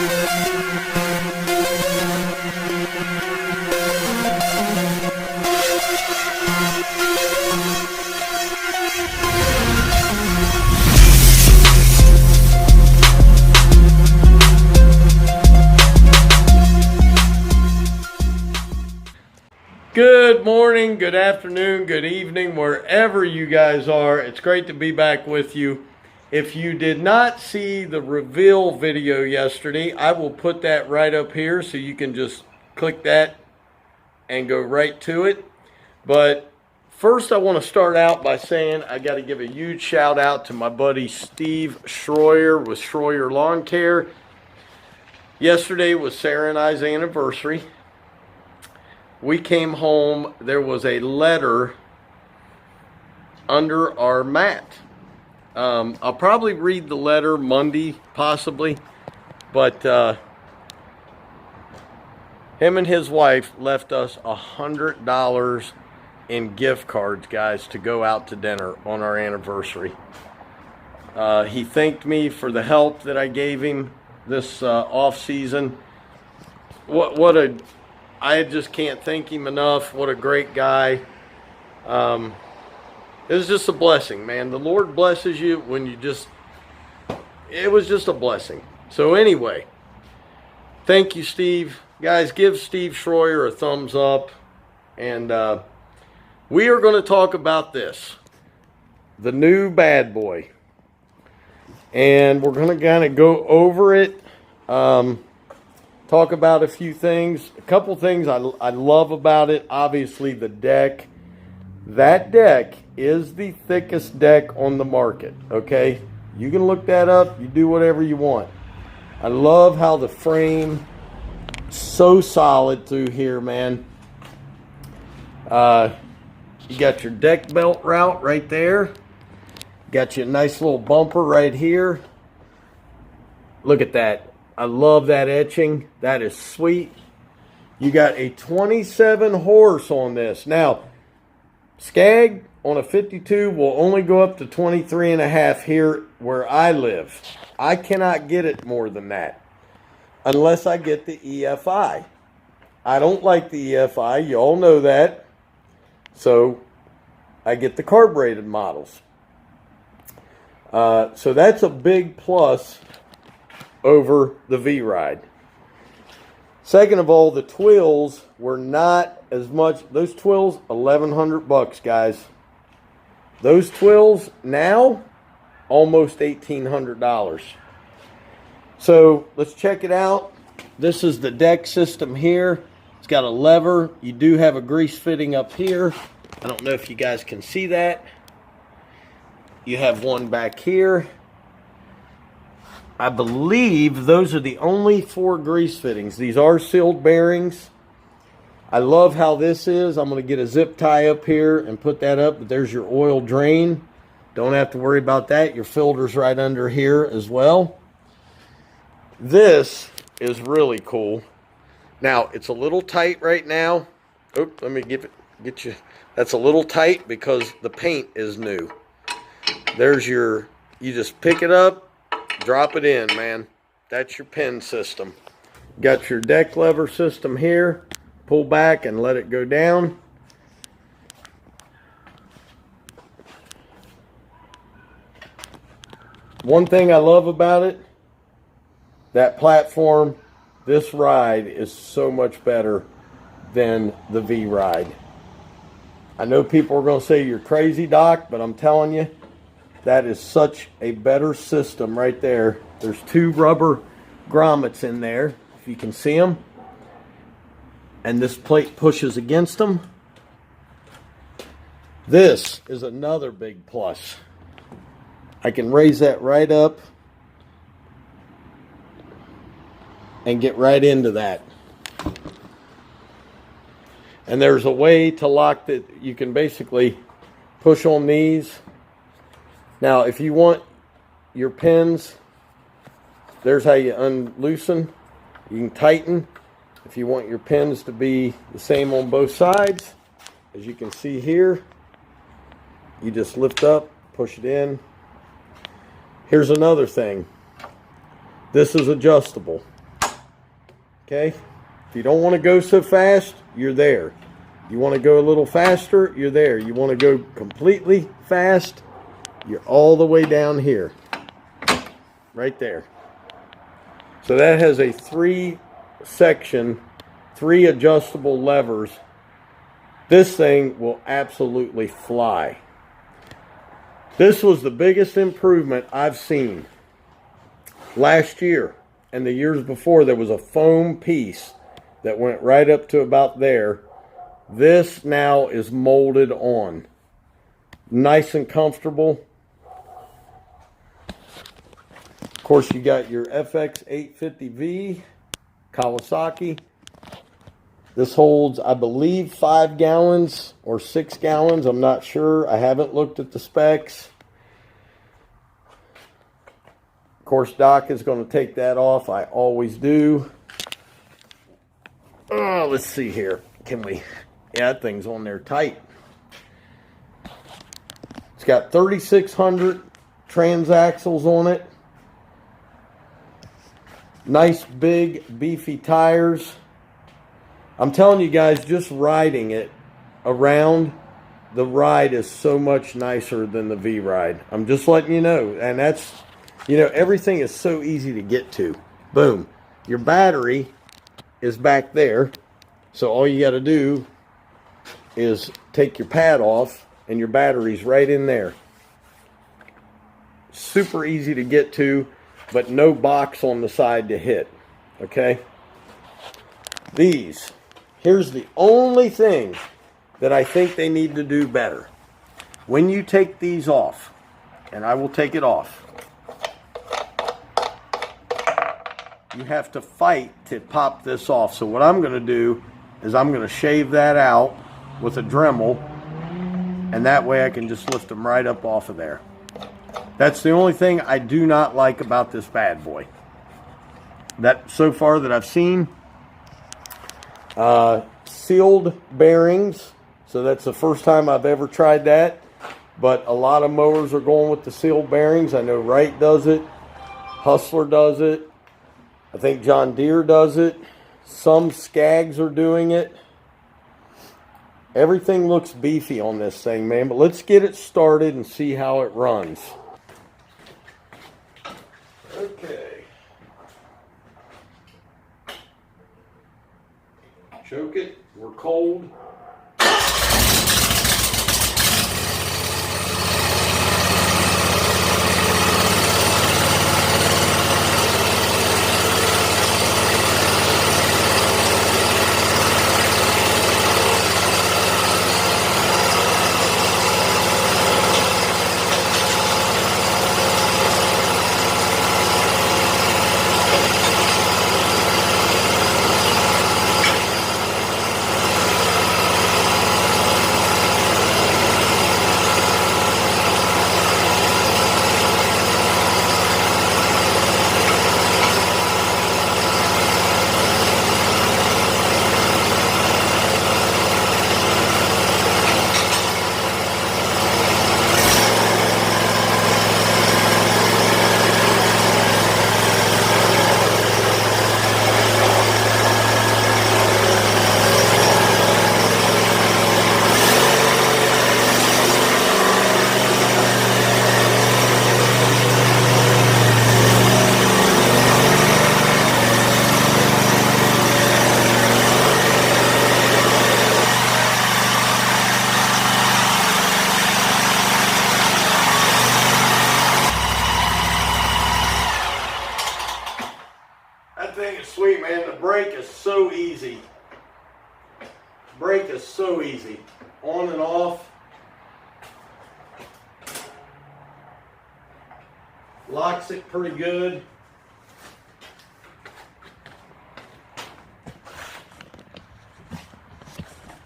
Good morning, good afternoon, good evening, wherever you guys are. It's great to be back with you. If you did not see the reveal video yesterday, I will put that right up here so you can just click that and go right to it. But first I want to start out by saying I got to give a huge shout out to my buddy Steve Schroyer with Schroyer Lawn Care. Yesterday was Sarah and I's anniversary. We came home, there was a letter under our mat. I'll probably read the letter Monday, possibly, but him and his wife left us $100 in gift cards, guys, to go out to dinner on our anniversary. He thanked me for the help that I gave him this off season. I just can't thank him enough. What a great guy. It was just a blessing, man. The Lord blesses you when you just, it was just a blessing. So anyway, thank you, Steve. Guys, give Steve Schroyer a thumbs up. And we are going to talk about this, the new Bad Boy. And we're going to kind of go over it. Talk about a few things. A couple things I love about it. Obviously, the deck. That deck is the thickest deck on the market, okay? You can look that up. You do whatever you want. I love how the frame is so solid through here, man. You got your deck belt route right there. Got you a nice little bumper right here. Look at that. I love that etching. That is sweet. You got a 27 horse on this. Now, Skag on a 52 will only go up to 23.5 here where I live. I cannot get it more than that unless I get the EFI. I don't like the EFI. You all know that. So I get the carbureted models. So that's a big plus over the V-Ride. Second of all, the twills were not as much. Those twills, $1,100, guys. Those twills now, almost $1,800. So let's check it out. This is the deck system here. It's got a lever. You do have a grease fitting up here. I don't know if you guys can see that. You have one back here. I believe those are the only 4 grease fittings. These are sealed bearings. I love how this is. I'm going to get a zip tie up here and put that up. But there's your oil drain. Don't have to worry about that. Your filter's right under here as well. This is really cool. Now, it's a little tight right now. Oops, let me get you. That's a little tight because the paint is new. There's your, you just pick it up. Drop it in, man. That's your pin system. Got your deck lever system here. Pull back and let it go down. One thing I love about it, that platform, this ride is so much better than the V-Ride. I know people are going to say you're crazy, Doc, but I'm telling you, that is such a better system right there. There's 2 rubber grommets in there, if you can see them. And this plate pushes against them. This is another big plus. I can raise that right up and get right into that. And there's a way to lock that. You can basically push on these. Now, if you want your pins, there's how you unloosen. You can tighten. If you want your pins to be the same on both sides, as you can see here, you just lift up, push it in. Here's another thing. This is adjustable. Okay? If you don't want to go so fast, you're there. You want to go a little faster, you're there. You want to go completely fast, you're all the way down here. Right there. So that has a 3-section, 3 adjustable levers. This thing will absolutely fly. This was the biggest improvement I've seen. Last year and the years before, there was a foam piece that went right up to about there. This now is molded on. Nice and comfortable. Of course, you got your FX850V Kawasaki. This holds, I believe, 5 gallons or 6 gallons. I'm not sure. I haven't looked at the specs. Of course, Doc is going to take that off. I always do. Oh, let's see here. Can we? Yeah, that thing's on there tight. It's got 3,600 transaxles on it. Nice, big, beefy tires. I'm telling you guys, just riding it around, the ride is so much nicer than the V-Ride. I'm just letting you know. And that's, you know, everything is so easy to get to. Boom. Your battery is back there. So all you got to do is take your pad off and your battery's right in there. Super easy to get to, but no box on the side to hit. Okay? These. Here's the only thing that I think they need to do better. When you take these off, and I will take it off, you have to fight to pop this off. So what I'm going to do is I'm going to shave that out with a Dremel, and that way I can just lift them right up off of there. That's the only thing I do not like about this bad boy. That so far that I've seen. Sealed bearings. So that's the first time I've ever tried that. But a lot of mowers are going with the sealed bearings. I know Wright does it. Hustler does it. I think John Deere does it. Some Skags are doing it. Everything looks beefy on this thing, man. But let's get it started and see how it runs. Okay. Choke it. We're cold. Sweet, man. The brake is so easy. Brake is so easy. On and off. Locks it pretty good.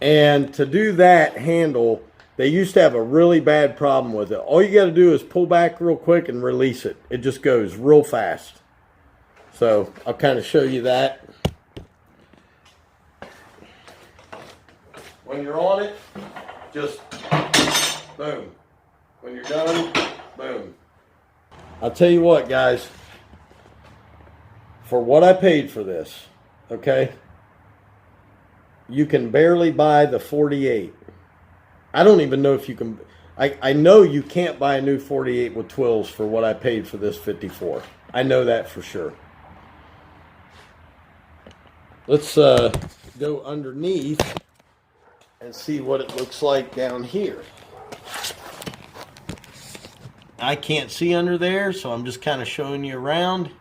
And to do that handle, they used to have a really bad problem with it. All you got to do is pull back real quick and release it. It just goes real fast. So I'll kind of show you that. When you're on it, just boom. When you're done, boom. I'll tell you what, guys. For what I paid for this, okay, you can barely buy the 48. I don't even know if you can. I know you can't buy a new 48 with twills for what I paid for this 54. I know that for sure. Let's go underneath and see what it looks like down here. I can't see under there, so I'm just kind of showing you around.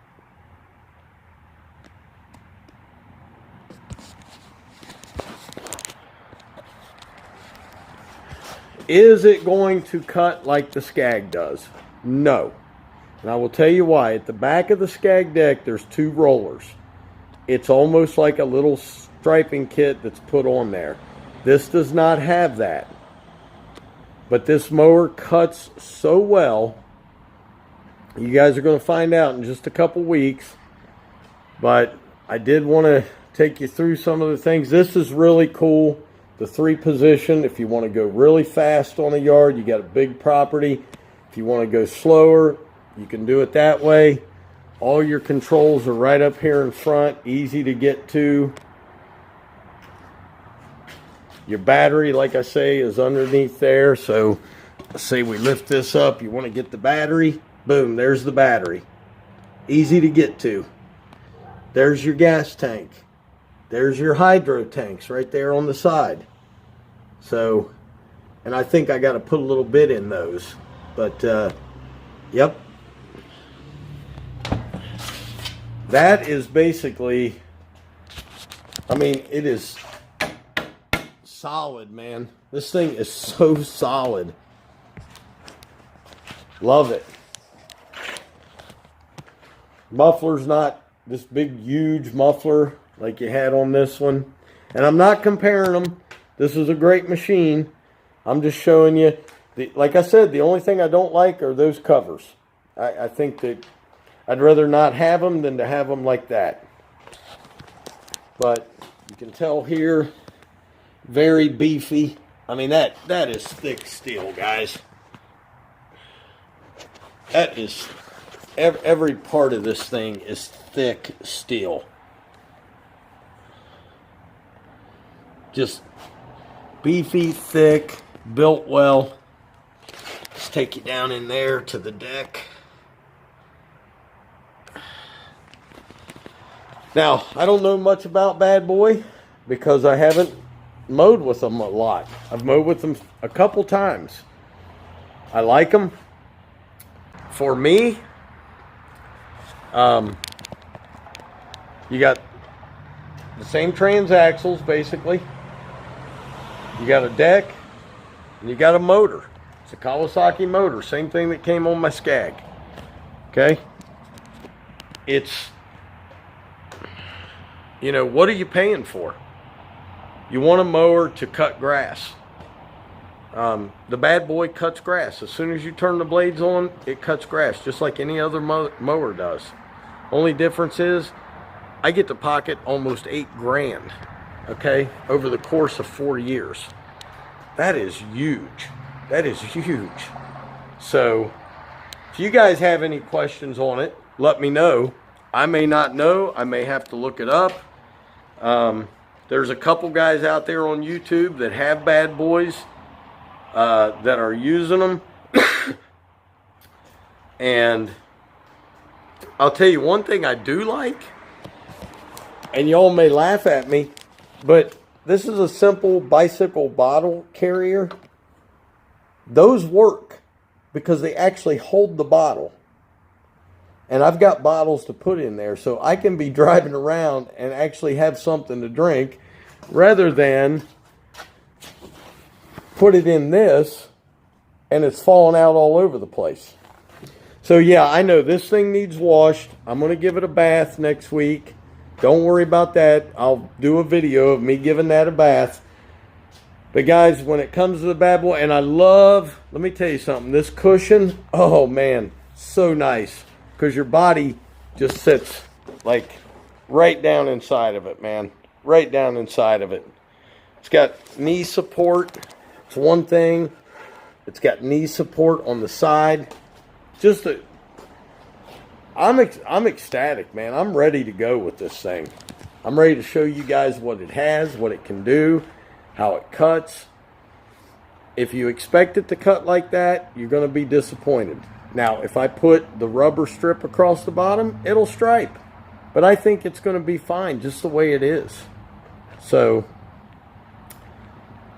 Is it going to cut like the Skag does? No. And I will tell you why. At the back of the Skag deck, there's 2 rollers. It's almost like a little striping kit that's put on there. This does not have that. But this mower cuts so well. You guys are going to find out in just a couple weeks. But I did want to take you through some of the things. This is really cool. The 3-position, if you want to go really fast on a yard, you got a big property. If you want to go slower, you can do it that way. All your controls are right up here in front, easy to get to. Your battery, like I say, is underneath there. So let's say we lift this up, you want to get the battery, boom, there's the battery. Easy to get to. There's your gas tank. There's your hydro tanks right there on the side. So, and I think I got to put a little bit in those. But, yep. That is basically, I mean, it is solid, man. This thing is so solid. Love it. Muffler's not this big, huge muffler like you had on this one. And I'm not comparing them. This is a great machine. I'm just showing you. Like I said, the only thing I don't like are those covers. I think that I'd rather not have them than to have them like that. But you can tell here, very beefy. I mean, that is thick steel, guys. That is, every part of this thing is thick steel. Just beefy, thick, built well. Let's take you down in there to the deck. Now, I don't know much about Bad Boy because I haven't mowed with them a lot. I've mowed with them a couple times. I like them. For me, you got the same transaxles basically. You got a deck and you got a motor. It's a Kawasaki motor, same thing that came on my Skag. Okay? It's, you know, what are you paying for? You want a mower to cut grass. The Bad Boy cuts grass. As soon as you turn the blades on, it cuts grass, just like any other mower does. Only difference is, I get to pocket almost $8 grand, okay, over the course of 4 years. That is huge. That is huge. So, if you guys have any questions on it, let me know. I may not know. I may have to look it up. There's a couple guys out there on YouTube that have Bad Boys that are using them. And I'll tell you one thing I do like, and y'all may laugh at me, but this is a simple bicycle bottle carrier. Those work because they actually hold the bottle. And I've got bottles to put in there, so I can be driving around and actually have something to drink rather than put it in this and it's falling out all over the place. So yeah, I know this thing needs washed. I'm going to give it a bath next week. Don't worry about that. I'll do a video of me giving that a bath. But guys, when it comes to the Bad Boy, and I love, let me tell you something, this cushion, oh man, so nice. Because your body just sits like right down inside of it, man. Right down inside of it. It's got knee support. It's one thing. It's got knee support on the side. Just I'm ecstatic, man. I'm ready to go with this thing. I'm ready to show you guys what it has, what it can do, how it cuts. If you expect it to cut like that, you're going to be disappointed. Now, if I put the rubber strip across the bottom, it'll stripe. But I think it's going to be fine just the way it is. So,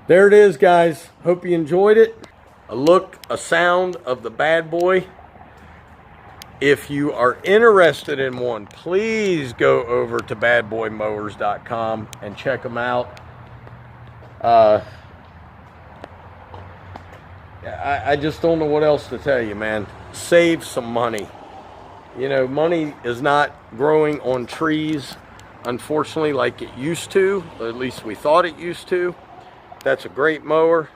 there it is, guys. Hope you enjoyed it. A look, a sound of the Bad Boy. If you are interested in one, please go over to badboymowers.com and check them out. I just don't know what else to tell you, man. Save some money. You know, money is not growing on trees, unfortunately, like it used to. Or at least we thought it used to. That's a great mower.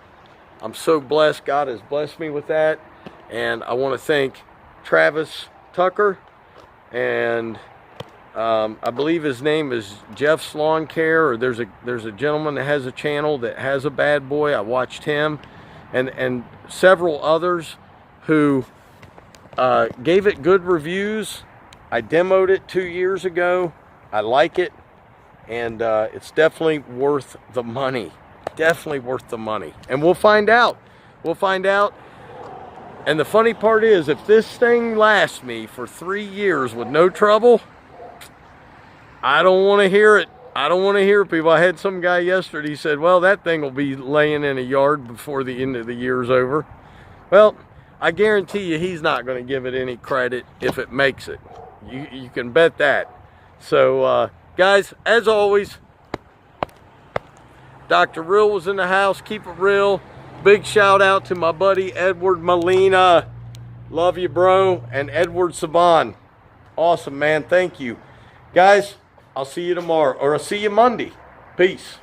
I'm so blessed. God has blessed me with that. And I want to thank Travis Tucker, and I believe his name is Jeff's Lawn Care, or there's a gentleman that has a channel that has a Bad Boy. I watched him, and several others who gave it good reviews. I demoed it 2 years ago. I like it, and it's definitely worth the money. Definitely worth the money, and we'll find out. We'll find out. And the funny part is, if this thing lasts me for 3 years with no trouble, I don't want to hear it. I don't want to hear people. I had some guy yesterday, he said, well, that thing will be laying in a yard before the end of the year's over. Well, I guarantee you he's not going to give it any credit if it makes it. You can bet that. So, guys, as always, Dr. Real was in the house. Keep it real. Big shout out to my buddy Edward Molina. Love you, bro. And Edward Saban. Awesome, man. Thank you. Guys, I'll see you tomorrow. Or I'll see you Monday. Peace.